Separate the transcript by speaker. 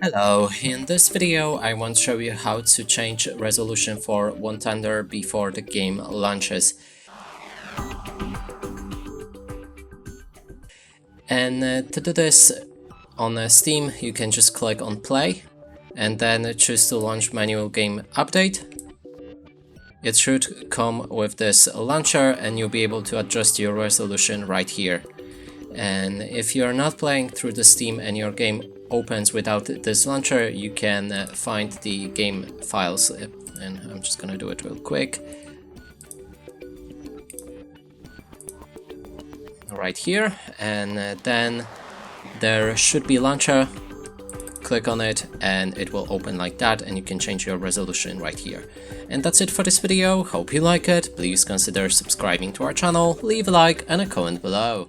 Speaker 1: Hello, in this video I want to show you how to change resolution for Thunder before the game launches. And to do this on Steam you can just click on play and then choose to launch manual game update. It should come with this launcher and you'll be able to adjust your resolution right here. And if you're not playing through the Steam and your game opens without this launcher, you can find the game files, and I'm just gonna do it real quick. Right here, and then there should be launcher. Click on it and it will open like that, and you can change your resolution right here. And that's it for this video. Hope you like it. Please consider subscribing to our channel, leave a like and a comment below.